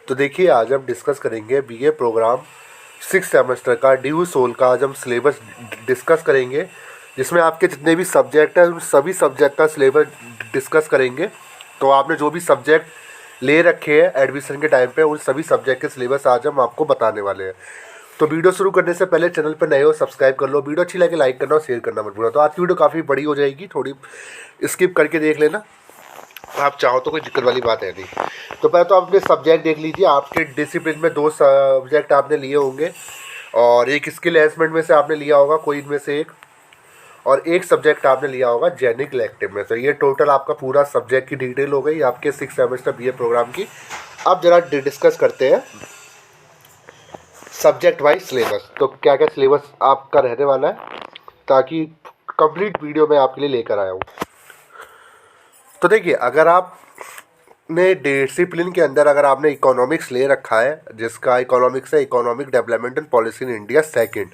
तो देखिए आज हम डिस्कस करेंगे बीए प्रोग्राम 6 सेमेस्टर का ड्यू सोल का। आज हम सिलेबस डिस्कस करेंगे जिसमें आपके जितने भी सब्जेक्ट हैं उन सभी सब्जेक्ट का सिलेबस डिस्कस करेंगे। तो आपने जो भी सब्जेक्ट ले रखे हैं एडमिशन के टाइम पे उन सभी सब्जेक्ट के सिलेबस आज हम आपको बताने वाले हैं। तो वीडियो शुरू करने से पहले चैनल पर नए हो सब्सक्राइब कर लो, वीडियो अच्छी लगे लाइक करना और शेयर करना मत भूलना। तो आज की वीडियो काफ़ी बड़ी हो जाएगी, थोड़ी स्किप करके देख लेना, आप चाहो तो कोई दिक्कत वाली बात है नहीं। तो पहले तो आप अपने सब्जेक्ट देख लीजिए। आपके डिसिप्लिन में 2 सब्जेक्ट आपने लिए होंगे और एक स्किल एनहांसमेंट में से आपने लिया होगा कोई इनमें से एक, और एक सब्जेक्ट आपने लिया होगा जेनिक इलेक्टिव में से। ये टोटल आपका पूरा सब्जेक्ट की डिटेल हो गई आपके 6 सेमेस्टर बीए प्रोग्राम की। अब जरा डिस्कस करते हैं सब्जेक्ट वाइज सिलेबस। तो क्या क्या सिलेबस आपका रहने वाला है ताकि कंप्लीट वीडियो मैं आपके लिए लेकर आया हूँ। तो देखिए, अगर आपने डिसिप्लिन के अंदर अगर आपने इकोनॉमिक्स ले रखा है, जिसका इकोनॉमिक्स है economic development and policy in India second,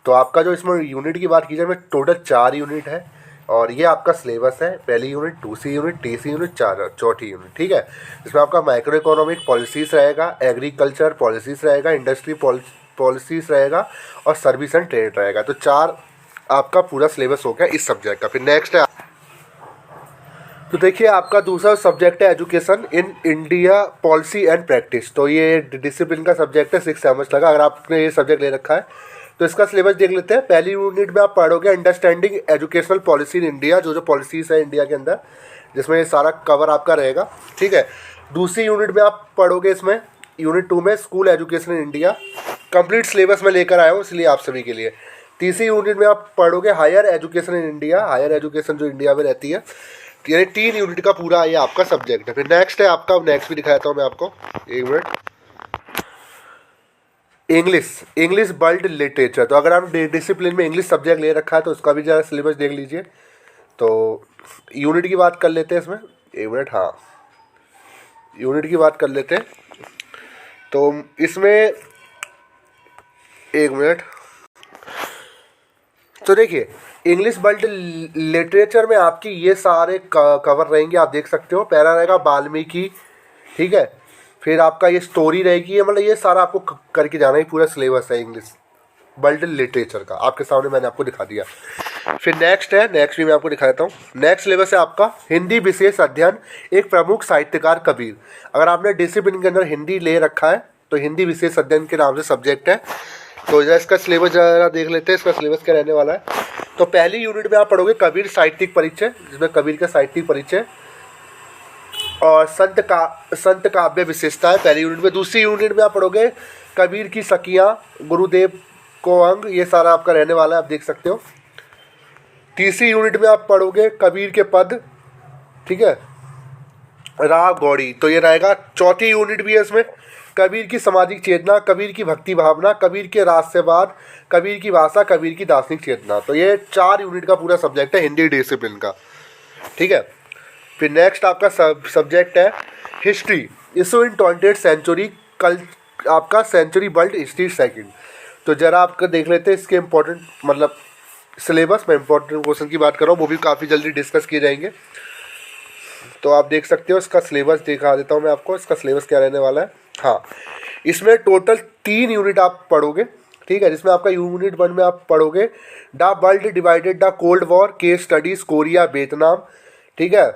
तो आपका जो इसमें यूनिट की बात की जाए में टोटल 4 यूनिट है और ये आपका सिलेबस है। पहली यूनिट, दूसरी यूनिट, तीसरी यूनिट, चौथी यूनिट, ठीक है। इसमें आपका माइक्रो इकोनॉमिक पॉलिसीज़ रहेगा, एग्रीकल्चर पॉलिसीज़ रहेगा, इंडस्ट्री पॉलिसीज़ रहेगा और सर्विस एंड ट्रेड रहेगा। तो 4 आपका पूरा सिलेबस हो गया इस सब्जेक्ट का। फिर नेक्स्ट है, तो देखिए आपका दूसरा सब्जेक्ट है education in India policy and practice. तो ये डिसिप्लिन का सब्जेक्ट है 6 सेमेस्टर का। अगर आपने ये सब्जेक्ट ले रखा है तो इसका सिलेबस देख लेते हैं। पहली यूनिट में आप पढ़ोगे understanding educational policy in India, जो पॉलिसीज़ है इंडिया के अंदर, जिसमें ये सारा कवर आपका रहेगा, ठीक है। दूसरी यूनिट में आप पढ़ोगे इसमें यूनिट 2 में school education in India, complete syllabus में लेकर आया हूँ इसलिए आप सभी के लिए। तीसरी यूनिट में आप पढ़ोगे higher education in India, higher education जो इंडिया में रहती है। यानी 3 यूनिट का पूरा ये आपका सब्जेक्ट है। फिर नेक्स्ट है आपका, नेक्स्ट भी दिखाता हूँ मैं आपको, एक मिनट। English world literature. तो अगर आप डिसिप्लिन में इंग्लिश सब्जेक्ट ले रखा है तो उसका भी ज़रा सिलेबस देख लीजिए। तो यूनिट की बात कर लेते हैं इसमें, एक मिनट, हाँ यूनिट की बात कर लेते हैं। तो इसमें एक मिनट, तो देखिए इंग्लिश वर्ल्ड लिटरेचर में आपकी ये सारे कवर रहेंगे, आप देख सकते हो। पहला रहेगा वाल्मीकि, ठीक है। फिर आपका ये स्टोरी रहेगी, ये मतलब ये सारा आपको करके जाना ही पूरा सिलेबस है इंग्लिश वर्ल्ड लिटरेचर का, आपके सामने मैंने आपको दिखा दिया। फिर नेक्स्ट है, नेक्स्ट भी मैं आपको दिखा देता हूँ। नेक्स्ट सिलेबस है आपका हिंदी विशेष अध्ययन एक प्रमुख साहित्यकार कबीर। अगर आपने डिसिप्लिन के अंदर हिंदी ले रखा है तो हिंदी विशेष अध्ययन के नाम से सब्जेक्ट है। तो जरा इसका सिलेबस जरा देख लेते हैं, इसका सिलेबस क्या रहने वाला है। तो पहली यूनिट में आप पढ़ोगे कबीर साहित्यिक परिचय, जिसमें कबीर का साहित्यिक परिचय और संत काव्य विशेषता है पहली यूनिट में। दूसरी यूनिट में आप पढ़ोगे कबीर की सखियाँ, गुरुदेव को अंग, ये सारा आपका रहने वाला है, आप देख सकते हो। तीसरी यूनिट में आप पढ़ोगे कबीर के पद, ठीक है, राग गौड़ी, तो ये रहेगा। चौथी यूनिट भी है इसमें, कबीर की सामाजिक चेतना, कबीर की भक्ति भावना, कबीर के रहस्यवाद, कबीर की भाषा, कबीर की दार्शनिक चेतना। तो ये 4 यूनिट का पूरा सब्जेक्ट है हिंदी डिसिप्लिन का, ठीक है। फिर नेक्स्ट आपका सब्जेक्ट है history issue in 20th century, कल आपका सेंचुरी वर्ल्ड हिस्ट्री सेकंड। तो जरा आपका देख लेते हैं इसके इम्पोर्टेंट मतलब सिलेबस में इम्पोर्टेंट क्वेश्चन की बात कर रहा हूँ, वो भी काफ़ी जल्दी डिस्कस किए जाएंगे। तो आप देख सकते हो, इसका सिलेबस दिखा देता हूँ मैं आपको, इसका सिलेबस क्या रहने वाला है। हाँ, इसमें टोटल 3 यूनिट आप पढ़ोगे, ठीक है, जिसमें आपका यूनिट 1 में आप पढ़ोगे the world divided the cold war, case studies Korea Vietnam, ठीक है।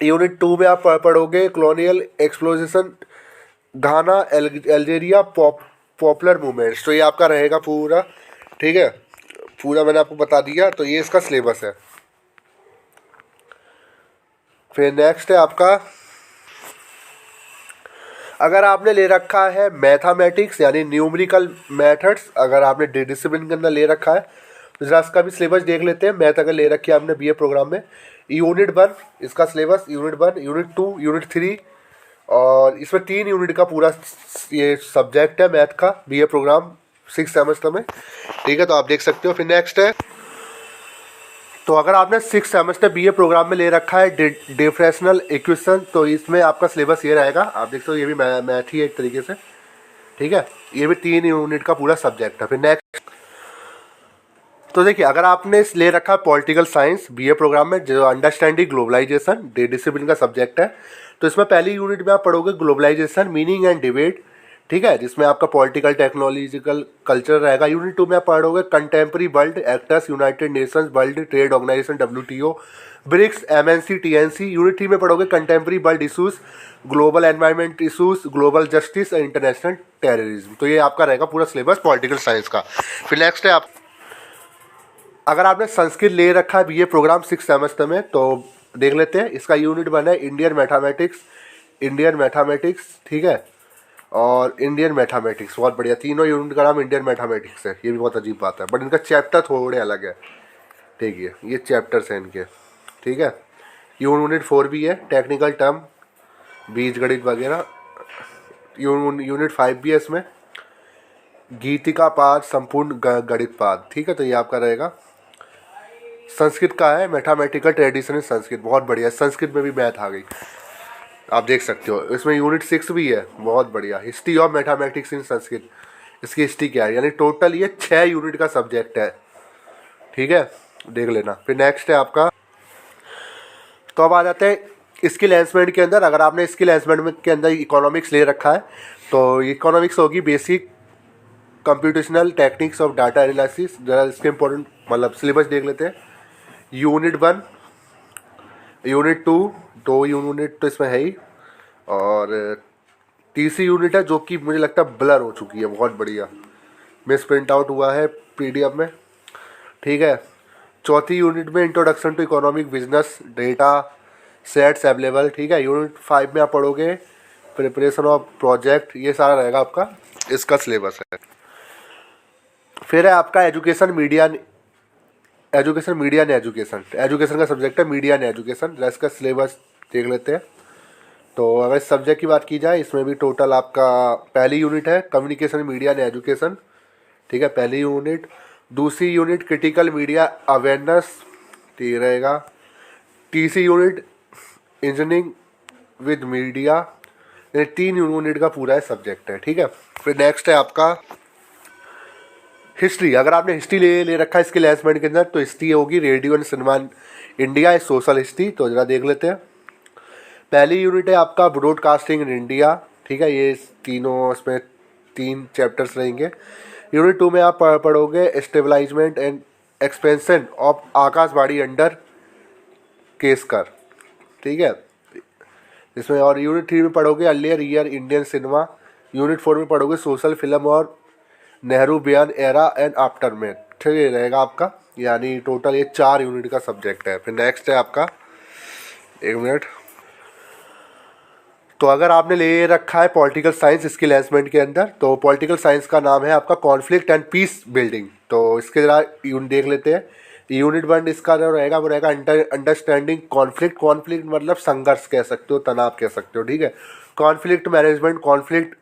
यूनिट 2 में आप पढ़ोगे कॉलोनियल एक्सप्लोरेशन घाना अल्जीरिया पॉपुलर मूवमेंट्स। तो ये आपका रहेगा पूरा, ठीक है, पूरा मैंने आपको बता दिया। तो ये इसका सिलेबस है। फिर नेक्स्ट है आपका, अगर आपने ले रखा है मैथमेटिक्स यानी न्यूमेरिकल मेथड्स, अगर आपने डिसिप्लिन के अंदर ले रखा है तो जरा इसका भी सिलेबस देख लेते हैं। मैथ अगर ले रखी है आपने बीए प्रोग्राम में, यूनिट 1 इसका सिलेबस, यूनिट 1, यूनिट 2, यूनिट 3, और इसमें 3 यूनिट का पूरा ये सब्जेक्ट है मैथ का बीए प्रोग्राम 6 सेमेस्टर में, ठीक है। तो आप देख सकते हो। फिर नेक्स्ट है, तो अगर आपने 6 सेमेस्टर बीए प्रोग्राम में ले रखा है डिफरेंशियल इक्वेशन, तो इसमें आपका सिलेबस ये रहेगा, आप देख सकते हो। ये भी मैथ ही है एक तरीके से, ठीक है। ये भी 3 यूनिट का पूरा सब्जेक्ट है। फिर नेक्स्ट तो देखिए, अगर आपने ले रखा है पॉलिटिकल साइंस बीए प्रोग्राम में, जो अंडरस्टैंडिंग ग्लोबलाइजेशन डे डिसिप्लिन का सब्जेक्ट है, तो इसमें पहली यूनिट में आप पढ़ोगे ग्लोबलाइजेशन मीनिंग एंड डिबेट, ठीक है, जिसमें आपका पॉलिटिकल टेक्नोलॉजिकल कल्चर रहेगा। यूनिट 2 में आप पढ़ोगे contemporary world actors, united nations, world trade organisation WTO, BRICS, MNC, TNC। Unit 3 में पढ़ोगे contemporary world issues, global environment issues, global justice and international terrorism. तो ये आपका रहेगा पूरा सिलेबस पॉलिटिकल साइंस का। फिर नेक्स्ट है, आप अगर आपने संस्कृत ले रखा है बीए प्रोग्राम 6 सेमेस्टर में, तो देख लेते हैं। इसका यूनिट 1 है इंडियन मैथमेटिक्स, ठीक है, और इंडियन मैथमेटिक्स, बहुत बढ़िया। तीनों यूनिट का नाम इंडियन मैथमेटिक्स है, ये भी बहुत अजीब बात है, बट इनका चैप्टर थोड़े अलग है, ठीक है, ये चैप्टर्स हैं इनके, ठीक है। यूनिट 4 भी है, टेक्निकल टर्म, बीज गणित वगैरह। यूनिट 5 भी है, इसमें गीतिका पाद, संपूर्ण गणित पाद, ठीक है। तो ये आपका रहेगा। संस्कृत का है मैथमेटिकल ट्रेडिशन इन संस्कृत, बहुत बढ़िया, संस्कृत में भी मैथ आ गई, आप देख सकते हो। इसमें यूनिट 6 भी है, बहुत बढ़िया। हिस्ट्री ऑफ मैथमेटिक्स इन संस्कृत, इसकी हिस्ट्री क्या है, यानी टोटल ये 6 यूनिट का सब्जेक्ट है, ठीक है, देख लेना। फिर नेक्स्ट है आपका, तो अब आ जाते हैं स्किल एनहांसमेंट के अंदर। अगर आपने स्किल एनहांसमेंट के अंदर इकोनॉमिक्स ले रखा है, तो इकोनॉमिक्स होगी basic computational techniques of data analysis. जरा इसके इंपॉर्टेंट मतलब सिलेबस देख लेते हैं। यूनिट 1, यूनिट 2, 2 यूनिट तो इसमें है ही, और तीसरी यूनिट है जो कि मुझे लगता है ब्लर हो चुकी है, बहुत बढ़िया, मिस प्रिंट आउट हुआ है PDF में, ठीक है। चौथी यूनिट में introduction to economic business, data sets available, ठीक है। यूनिट 5 में आप पढ़ोगे प्रिपरेशन ऑफ प्रोजेक्ट, ये सारा रहेगा आपका, इसका सिलेबस है। फिर है आपका एजुकेशन मीडिया एंड एजुकेशन का सब्जेक्ट है मीडिया एंड एजुकेशन। इसका सिलेबस देख लेते हैं। तो अगर इस सब्जेक्ट की बात की जाए, इसमें भी टोटल आपका पहली यूनिट है कम्युनिकेशन मीडिया एंड एजुकेशन, ठीक है, पहली यूनिट। दूसरी यूनिट क्रिटिकल मीडिया अवेयरनेस, ठीक रहेगा। तीसरी यूनिट इंजीनियरिंग विद मीडिया, ये 3 यूनिट का पूरा सब्जेक्ट है, ठीक है। फिर नेक्स्ट है आपका हिस्ट्री। अगर आपने हिस्ट्री ले रखा है स्किल एनहांसमेंट के अंदर, तो हिस्ट्री होगी radio and cinema India, social history. तो जरा देख लेते हैं। पहली यूनिट है आपका ब्रॉडकास्टिंग इन इंडिया, ठीक है, ये तीनों, इसमें 3 चैप्टर्स रहेंगे। यूनिट 2 में आप पढ़ोगे establishment and expansion of Akashvani under Keskar, ठीक है, इसमें। और यूनिट 3 में पढ़ोगे earlier year Indian cinema. Unit 4 में पढ़ोगे सोशल फिल्म और नेहरू बयान एरा एंड आफ्टर में, ठीक है, रहेगा आपका। यानी टोटल ये 4 यूनिट का सब्जेक्ट है। फिर नेक्स्ट है आपका, 1 मिनट। तो अगर आपने ले रखा है पॉलिटिकल साइंस स्किल एनहांसमेंट के अंदर, तो पॉलिटिकल साइंस का नाम है आपका कॉन्फ्लिक्ट एंड पीस बिल्डिंग। तो इसके जरा यूनिट देख लेते हैं। यूनिट 1 इसका जो रहेगा वो रहेगा अंडरस्टैंडिंग कॉन्फ्लिक्ट। कॉन्फ्लिक्ट मतलब संघर्ष कह सकते हो, तनाव कह सकते हो, ठीक है। Conflict management, conflict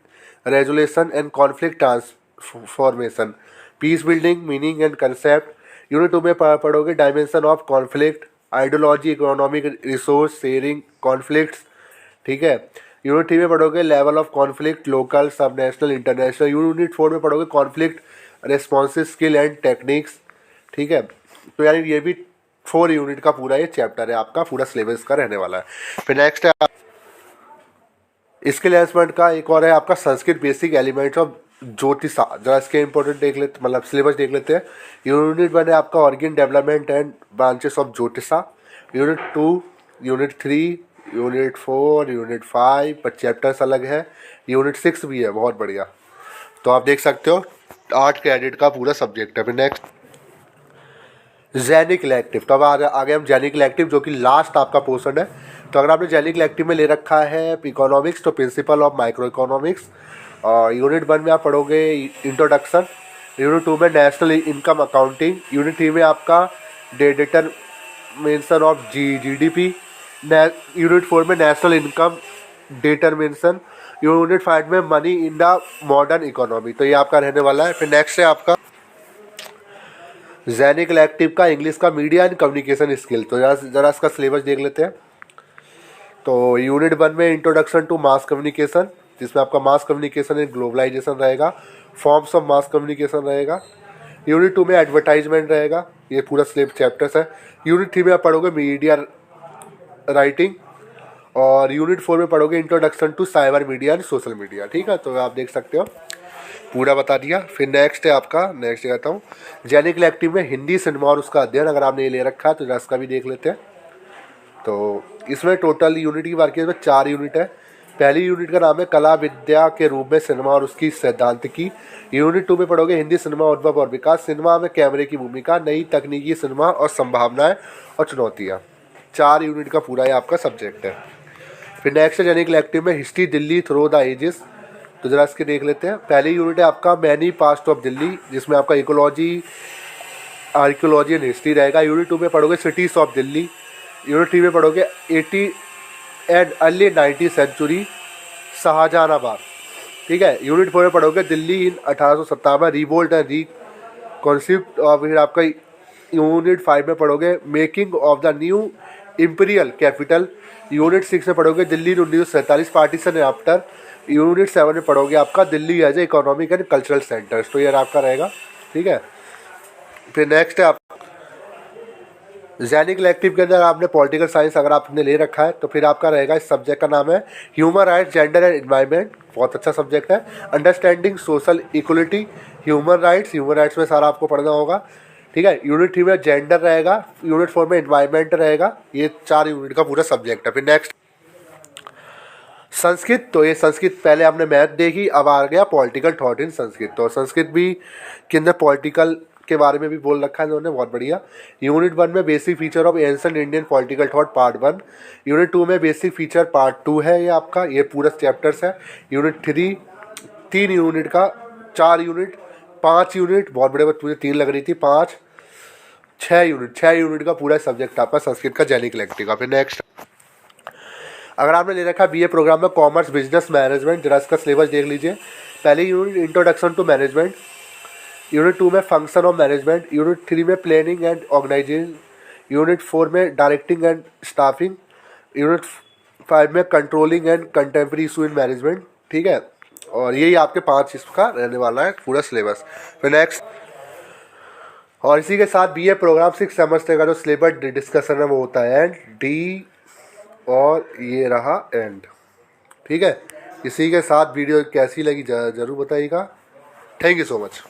resolution and conflict transformation. Peace building meaning and concept. Unit 2 में पढ़ोगे dimension of conflict, ideology, economic resource sharing, conflicts, ठीक है। यूनिट 3 में पढ़ोगे लेवल ऑफ कॉन्फ्लिक्ट, लोकल, सब नेशनल, इंटरनेशनल। यूनिट 4 में पढ़ोगे conflict responsive skill and techniques, ठीक है। तो यानी ये भी 4 यूनिट का पूरा ये चैप्टर है, आपका पूरा सिलेबस का रहने वाला है। फिर नेक्स्ट है स्किल एनहांसमेंट का एक और है आपका संस्कृत बेसिक एलिमेंट्स ऑफ ज्योतिषा। जरा इसके इंपॉर्टेंट देख लेते, मतलब सिलेबस देख लेते हैं। यूनिट 1 है आपका organ development and branches of ज्योतिषा। यूनिट 2, यूनिट 3, यूनिट 4, यूनिट 5 पर चैप्टर्स अलग है। यूनिट 6 भी है, बहुत बढ़िया। तो आप देख सकते हो 8 क्रेडिट का पूरा सब्जेक्ट है। फिर नेक्स्ट जेनिक इलेक्टिव। तो अब आगे हम जेनिक इलेक्टिव, जो कि लास्ट आपका पोर्शन है। तो अगर आपने जेनिक इलेक्टिव में ले रखा है इकोनॉमिक्स, तो प्रिंसिपल ऑफ माइक्रो इकोनॉमिक्स। और यूनिट 1 में आप पढ़ोगे इंट्रोडक्शन। यूनिट 2 में नेशनल इनकम अकाउंटिंग। यूनिट 3 में आपका डिटरमिनेशन ऑफ GDP। यूनिट 4 में नेशनल इनकम डिटरमिनेशन। यूनिट 5 में money in the modern economy. तो ये आपका रहने वाला है। फिर नेक्स्ट है आपका जेनिक इलेक्टिव का इंग्लिश का मीडिया एंड कम्युनिकेशन स्किल। तो जरा इसका सिलेबस देख लेते हैं। तो यूनिट 1 में इंट्रोडक्शन टू मास कम्युनिकेशन, जिसमें आपका मास कम्युनिकेशन एंड ग्लोबलाइजेशन रहेगा, फॉर्म्स ऑफ मास कम्युनिकेशन रहेगा। यूनिट 2 में एडवर्टाइजमेंट रहेगा, ये पूरा स्लेब चैप्टर्स है। यूनिट 3 में आप पढ़ोगे मीडिया राइटिंग, और यूनिट 4 में पढ़ोगे introduction to cyber media and social media. ठीक है, तो आप देख सकते हो पूरा बता दिया। फिर नेक्स्ट है आपका, नेक्स्ट कहता हूँ दैनिक इलेक्टिव में हिंदी सिनेमा और उसका अध्ययन। अगर आपने ये ले रखा है तो इसका भी देख लेते हैं। तो इसमें टोटल यूनिट की बात की इसमें 4 यूनिट है। पहली यूनिट का नाम है कला विद्या के रूप में सिनेमा और उसकी सैद्धांतिकी। यूनिट 2 में पढ़ोगे हिंदी सिनेमा उद्भव और विकास, सिनेमा में कैमरे की भूमिका, नई तकनीकी सिनेमा और संभावनाएं और चुनौतियाँ। 4 यूनिट का पूरा ये आपका सब्जेक्ट है। फिर नेक्स्ट है दैनिक इलेक्टिव में history Delhi through the ages. तो जरा इसके देख लेते हैं। पहली यूनिट है आपका मैनी पास्ट ऑफ दिल्ली, जिसमें आपका इकोलॉजी, आर्कियोलॉजी एंड हिस्ट्री रहेगा। यूनिट 2 में पढ़ोगे सिटीज ऑफ दिल्ली। यूनिट 3 में पढ़ोगे 80 and early 19th century, Shahjahanabad. ठीक है, यूनिट 4 में पढ़ोगे Delhi in 1857, revolt and reconcept. और फिर आपका यूनिट 5 में पढ़ोगे making of the new imperial capital. Unit 6 में पढ़ोगे Delhi 1947, partition and after. Unit 7 में पढ़ोगे आपका Delhi as a economic and cultural centres. तो ये आपका रहेगा। ठीक है, फिर नेक्स्ट है आप दैनिक इलेक्टिव के अंदर आपने पॉलिटिकल साइंस अगर आपने ले रखा है तो फिर आपका रहेगा, इस सब्जेक्ट का नाम है human rights gender and environment. बहुत अच्छा सब्जेक्ट है। Understanding social equality, human rights में सारा आपको पढ़ना होगा। ठीक है, यूनिट 3 में जेंडर रहेगा, यूनिट 4 में एनवायरनमेंट रहेगा। ये 4 यूनिट का पूरा सब्जेक्ट है। फिर नेक्स्ट संस्कृत। तो ये संस्कृत पहले आपने मैथ देखी, अब आ गया पॉलिटिकल थॉट इन संस्कृत। तो संस्कृत भी के अंदर पॉलिटिकल के बारे में भी बोल रखा है इन्होंने, बहुत बढ़िया। यूनिट 1 में basic feature of ancient Indian political thought part 1। Unit 2 में बेसिक फीचर पार्ट 2 है ये आपका, ये पूरा चैप्टर्स है। यूनिट 3 यूनिट का 4 यूनिट 5 यूनिट, बहुत बड़े मुझे 3 लग रही थी, 5 6 यूनिट का पूरा सब्जेक्ट आपका संस्कृत का दैनिक इलेक्टिव का। फिर नेक्स्ट अगर आपने ले रखा बीए प्रोग्राम में कॉमर्स बिजनेस मैनेजमेंट, जरा इसका सिलेबस देख लीजिए। पहली unit introduction to management, unit 2 में फंक्शन ऑफ मैनेजमेंट, यूनिट 3 में प्लानिंग एंड ऑर्गेनाइजिंग, यूनिट 4 में डायरेक्टिंग एंड स्टाफिंग, यूनिट 5 में controlling and contemporary issue in management. ठीक है, और यही आपके 5 इसका रहने वाला है पूरा सिलेबस। फिर नेक्स्ट, और इसी के साथ बीए प्रोग्राम 6 सेमेस्टर का जो सिलेबस डिस्कशन है वो होता है एंड डी, और ये रहा एंड। ठीक है, इसी के साथ वीडियो कैसी लगी जरूर बताइएगा। Thank you so much.